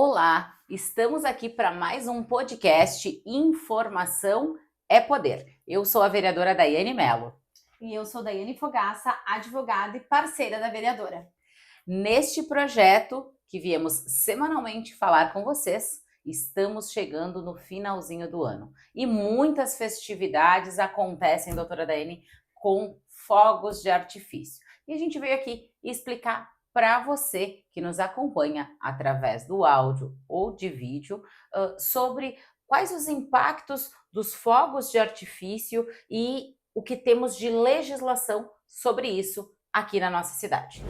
Olá, estamos aqui para mais um podcast Informação é Poder. Eu sou a vereadora Daiane Mello. E eu sou Daiane Fogaça, advogada e parceira da vereadora. Neste projeto que viemos semanalmente falar com vocês, estamos chegando no finalzinho do ano e muitas festividades acontecem, doutora Daiane, com fogos de artifício. E a gente veio aqui explicar para você que nos acompanha através do áudio ou de vídeo sobre quais os impactos dos fogos de artifício e o que temos de legislação sobre isso aqui na nossa cidade.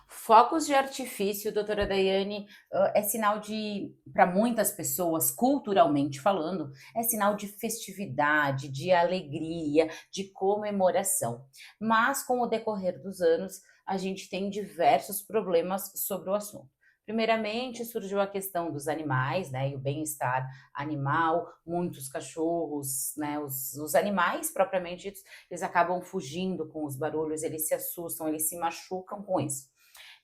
Fogos de artifício, doutora Daiane, é sinal de, para muitas pessoas, culturalmente falando, é sinal de festividade, de alegria, de comemoração. Mas com o decorrer dos anos, a gente tem diversos problemas sobre o assunto. Primeiramente, surgiu a questão dos animais, né, e o bem-estar animal. Muitos cachorros, né, os animais propriamente ditos, eles acabam fugindo com os barulhos, eles se assustam, eles se machucam com isso.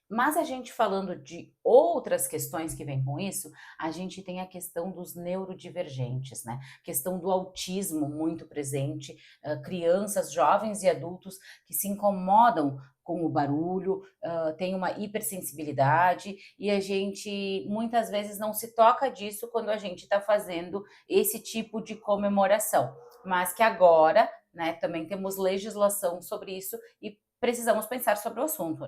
Mas a gente falando de outras questões que vêm com isso, a gente tem a questão dos neurodivergentes, né? Questão do autismo muito presente, crianças, jovens e adultos que se incomodam com o barulho, tem uma hipersensibilidade e a gente muitas vezes não se toca disso quando a gente está fazendo esse tipo de comemoração. Mas que agora, né, também temos legislação sobre isso e precisamos pensar sobre o assunto.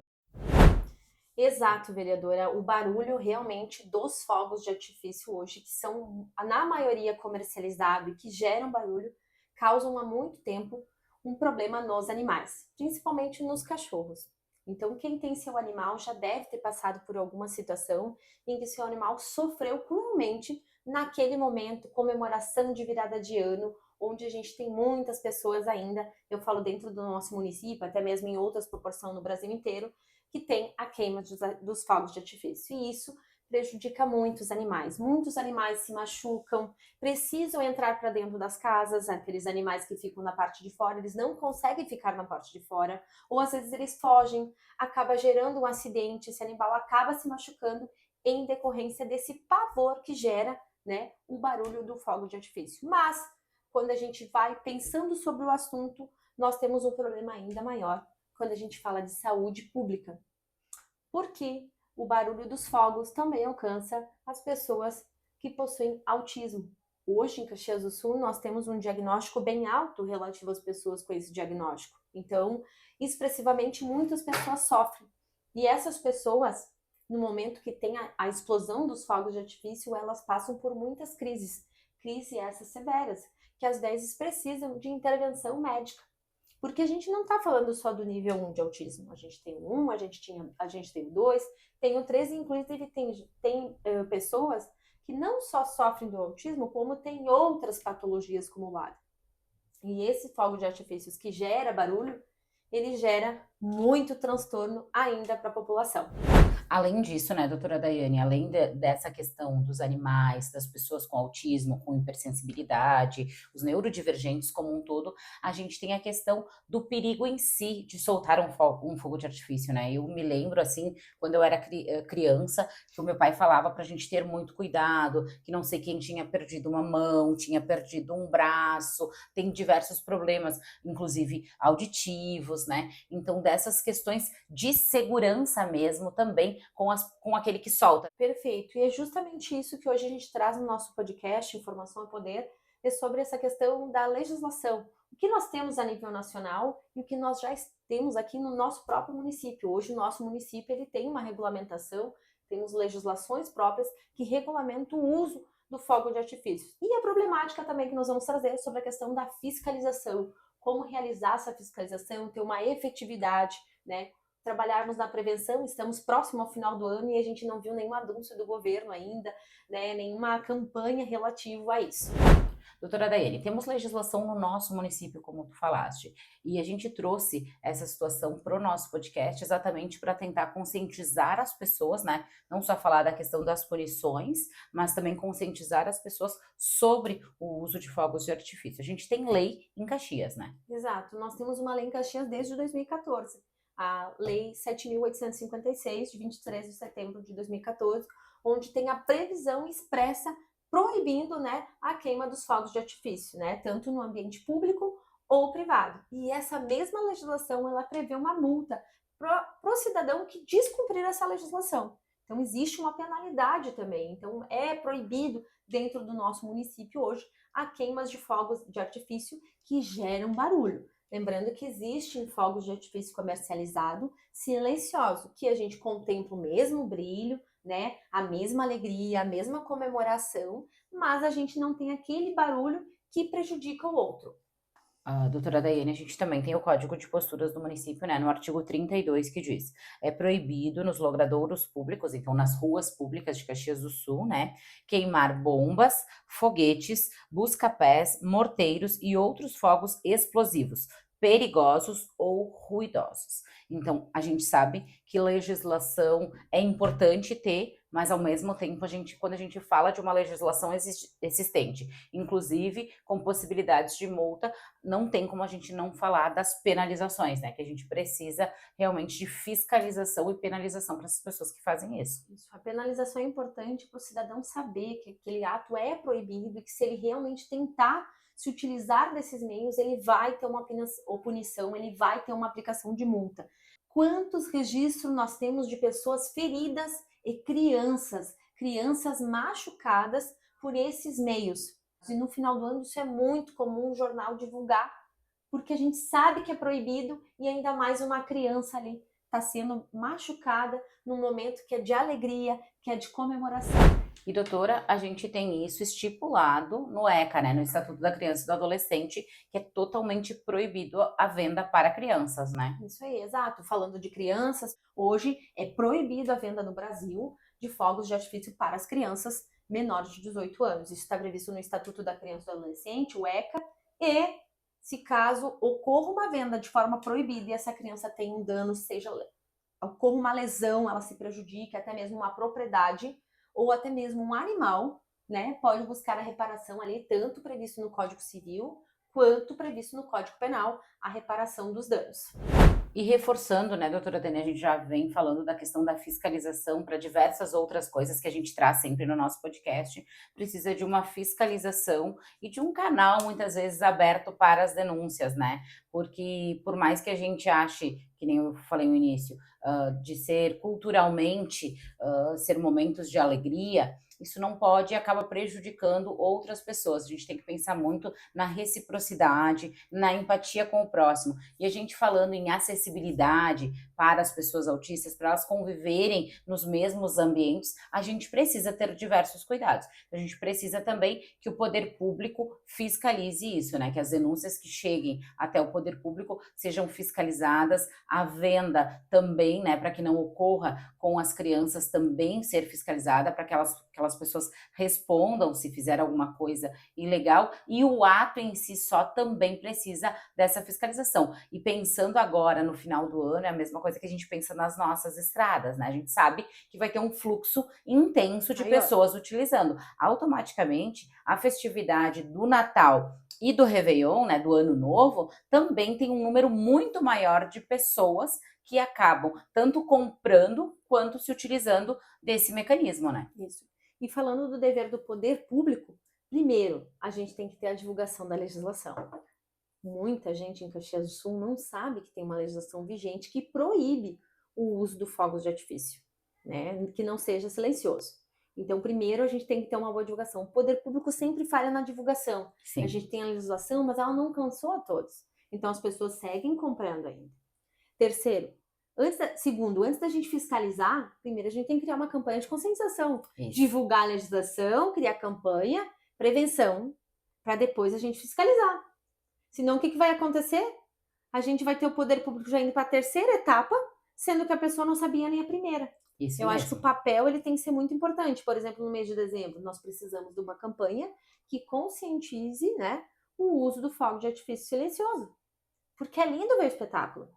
Exato, vereadora. O barulho realmente dos fogos de artifício hoje, que são na maioria comercializado e que geram barulho, causam há muito tempo um problema nos animais, principalmente nos cachorros. Então, quem tem seu animal já deve ter passado por alguma situação em que seu animal sofreu cruelmente naquele momento, comemoração de virada de ano, onde a gente tem muitas pessoas ainda, eu falo dentro do nosso município, até mesmo em outras proporções no Brasil inteiro, que tem a queima dos fogos de artifício. E isso prejudica muitos animais. Muitos animais se machucam, precisam entrar para dentro das casas, aqueles animais que ficam na parte de fora, eles não conseguem ficar na parte de fora, ou às vezes eles fogem, acaba gerando um acidente, esse animal acaba se machucando em decorrência desse pavor que gera, né, o barulho do fogo de artifício. Mas, quando a gente vai pensando sobre o assunto, nós temos um problema ainda maior, quando a gente fala de saúde pública, porque o barulho dos fogos também alcança as pessoas que possuem autismo. Hoje, em Caxias do Sul, nós temos um diagnóstico bem alto relativo às pessoas com esse diagnóstico. Então, expressivamente, muitas pessoas sofrem. E essas pessoas, no momento que tem a explosão dos fogos de artifício, elas passam por muitas crises. Crises essas severas, que às vezes precisam de intervenção médica. Porque a gente não está falando só do nível 1 de autismo. A gente tem o 1, a gente tem o 2, tem o 3, inclusive tem pessoas que não só sofrem do autismo, como tem outras patologias acumuladas. E esse fogo de artifícios que gera barulho, ele gera muito transtorno ainda para a população. Além disso, né, doutora Daiane, além dessa questão dos animais, das pessoas com autismo, com hipersensibilidade, os neurodivergentes como um todo, a gente tem a questão do perigo em si de soltar um fogo de artifício, né? Eu me lembro, assim, quando eu era criança, que o meu pai falava pra gente ter muito cuidado, que não sei quem tinha perdido uma mão, tinha perdido um braço, tem diversos problemas, inclusive auditivos, né? Então, dessas questões de segurança mesmo também com aquele que solta. Perfeito. E é justamente isso que hoje a gente traz no nosso podcast, Informação é Poder, é sobre essa questão da legislação. O que nós temos a nível nacional e o que nós já temos aqui no nosso próprio município. Hoje o nosso município ele tem uma regulamentação, temos legislações próprias que regulamentam o uso do fogo de artifício. E a problemática também que nós vamos trazer sobre a questão da fiscalização, como realizar essa fiscalização, ter uma efetividade, né? Trabalharmos na prevenção, estamos próximo ao final do ano e a gente não viu nenhum anúncio do governo ainda, né, nenhuma campanha relativa a isso. Doutora Daiane, temos legislação no nosso município, como tu falaste, e a gente trouxe essa situação para o nosso podcast exatamente para tentar conscientizar as pessoas, né? Não só falar da questão das punições, mas também conscientizar as pessoas sobre o uso de fogos de artifício. A gente tem lei em Caxias, né? Exato, nós temos uma lei em Caxias desde 2014, a Lei 7.856, de 23 de setembro de 2014, onde tem a previsão expressa proibindo, né, a queima dos fogos de artifício, né, tanto no ambiente público ou privado. E essa mesma legislação, ela prevê uma multa para o cidadão que descumprir essa legislação. Então, existe uma penalidade também. Então, é proibido dentro do nosso município hoje a queimas de fogos de artifício que geram barulho. Lembrando que existem fogos de artifício comercializado silencioso, que a gente contempla o mesmo brilho, né, a mesma alegria, a mesma comemoração, mas a gente não tem aquele barulho que prejudica o outro. Doutora Daiane, a gente também tem o Código de Posturas do município, né, no artigo 32, que diz: é proibido nos logradouros públicos, então nas ruas públicas de Caxias do Sul, né, queimar bombas, foguetes, busca-pés, morteiros e outros fogos explosivos, perigosos ou ruidosos. Então, a gente sabe que legislação é importante ter, mas ao mesmo tempo, quando a gente fala de uma legislação existente, inclusive com possibilidades de multa, não tem como a gente não falar das penalizações, né? Que a gente precisa realmente de fiscalização e penalização para essas pessoas que fazem isso. A penalização é importante para o cidadão saber que aquele ato é proibido e que se ele realmente tentar se utilizar desses meios, ele vai ter uma punição, ele vai ter uma aplicação de multa. Quantos registros nós temos de pessoas feridas e crianças machucadas por esses meios? E no final do ano isso é muito comum o jornal divulgar, porque a gente sabe que é proibido e ainda mais uma criança ali está sendo machucada num momento que é de alegria, que é de comemoração. E doutora, a gente tem isso estipulado no ECA, né, no Estatuto da Criança e do Adolescente, que é totalmente proibido a venda para crianças, né? Isso aí, exato. Falando de crianças, hoje é proibido a venda no Brasil de fogos de artifício para as crianças menores de 18 anos. Isso está previsto no Estatuto da Criança e do Adolescente, o ECA, e se caso ocorra uma venda de forma proibida e essa criança tem um dano, seja ocorra uma lesão, ela se prejudique, até mesmo uma propriedade ou até mesmo um animal, né, pode buscar a reparação ali, tanto previsto no Código Civil quanto previsto no Código Penal, a reparação dos danos. E reforçando, né, doutora Dani, a gente já vem falando da questão da fiscalização para diversas outras coisas que a gente traz sempre no nosso podcast. Precisa de uma fiscalização e de um canal, muitas vezes, aberto para as denúncias, né? Porque por mais que a gente ache, que nem eu falei no início, de ser culturalmente, ser momentos de alegria, isso não pode e acaba prejudicando outras pessoas. A gente tem que pensar muito na reciprocidade, na empatia com o próximo. E a gente falando em acessibilidade para as pessoas autistas, para elas conviverem nos mesmos ambientes, a gente precisa ter diversos cuidados. A gente precisa também que o poder público fiscalize isso, né? Que as denúncias que cheguem até o poder público sejam fiscalizadas, a venda também, né? Para que não ocorra com as crianças também ser fiscalizada, para que aquelas pessoas respondam se fizeram alguma coisa ilegal, e o ato em si só também precisa dessa fiscalização. E pensando agora no final do ano, é a mesma coisa que a gente pensa nas nossas estradas, né? A gente sabe que vai ter um fluxo intenso de pessoas utilizando. Automaticamente, a festividade do Natal e do Réveillon, né, do Ano Novo, também tem um número muito maior de pessoas que acabam tanto comprando quanto se utilizando desse mecanismo, né? Isso. E falando do dever do poder público, primeiro, a gente tem que ter a divulgação da legislação. Muita gente em Caxias do Sul não sabe que tem uma legislação vigente que proíbe o uso do fogos de artifício, né? Que não seja silencioso. Então, primeiro, a gente tem que ter uma boa divulgação. O poder público sempre falha na divulgação. Sim. A gente tem a legislação, mas ela não alcançou a todos. Então, as pessoas seguem comprando ainda. Terceiro, segundo, antes da gente fiscalizar, primeiro a gente tem que criar uma campanha de conscientização. Isso. Divulgar a legislação, criar campanha, prevenção, para depois a gente fiscalizar. Senão, o que vai acontecer? A gente vai ter o poder público já indo para a terceira etapa, sendo que a pessoa não sabia nem a primeira. Isso Eu mesmo. acho que o papel ele tem que ser muito importante. Por exemplo, no mês de dezembro, nós precisamos de uma campanha que conscientize, né, o uso do fogo de artifício silencioso. Porque é lindo ver o espetáculo.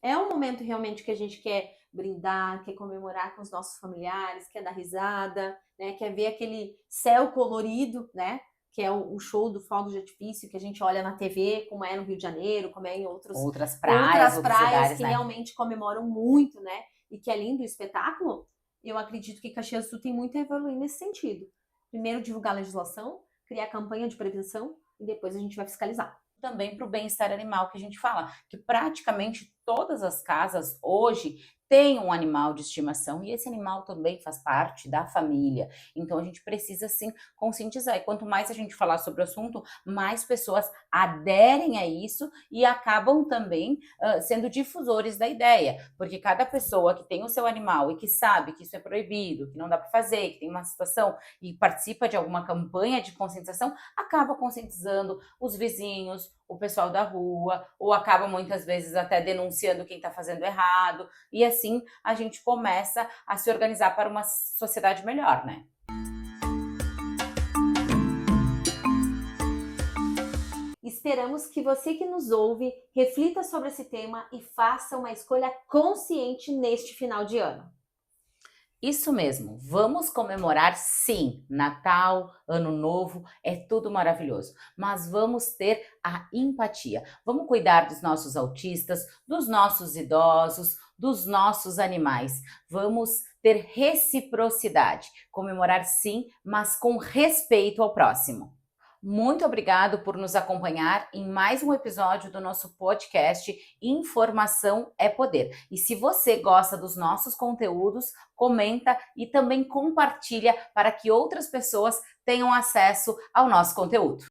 É um momento realmente que a gente quer brindar, quer comemorar com os nossos familiares, quer dar risada, né, quer ver aquele céu colorido, né? Que é o show do fogo de artifício que a gente olha na TV, como é no Rio de Janeiro, como é em outras praias lugares, que né? realmente comemoram muito, né? E que é lindo o espetáculo. eu acredito que Caxias do Sul tem muito a evoluir nesse sentido. Primeiro, divulgar a legislação, criar campanha de prevenção e depois a gente vai fiscalizar. Também para o bem-estar animal que a gente fala, que praticamente todas as casas hoje têm um animal de estimação e esse animal também faz parte da família. Então a gente precisa sim conscientizar. E quanto mais a gente falar sobre o assunto, mais pessoas aderem a isso e acabam também sendo difusores da ideia. Porque cada pessoa que tem o seu animal e que sabe que isso é proibido, que não dá para fazer, que tem uma situação e participa de alguma campanha de conscientização, acaba conscientizando os vizinhos, o pessoal da rua, ou acaba muitas vezes até denunciando quem está fazendo errado, e assim a gente começa a se organizar para uma sociedade melhor, né? Esperamos que você que nos ouve reflita sobre esse tema e faça uma escolha consciente neste final de ano. Isso mesmo, vamos comemorar sim, Natal, Ano Novo, é tudo maravilhoso, mas vamos ter a empatia, vamos cuidar dos nossos autistas, dos nossos idosos, dos nossos animais, vamos ter reciprocidade, comemorar sim, mas com respeito ao próximo. Muito obrigado por nos acompanhar em mais um episódio do nosso podcast Informação é Poder. E se você gosta dos nossos conteúdos, comenta e também compartilha para que outras pessoas tenham acesso ao nosso conteúdo.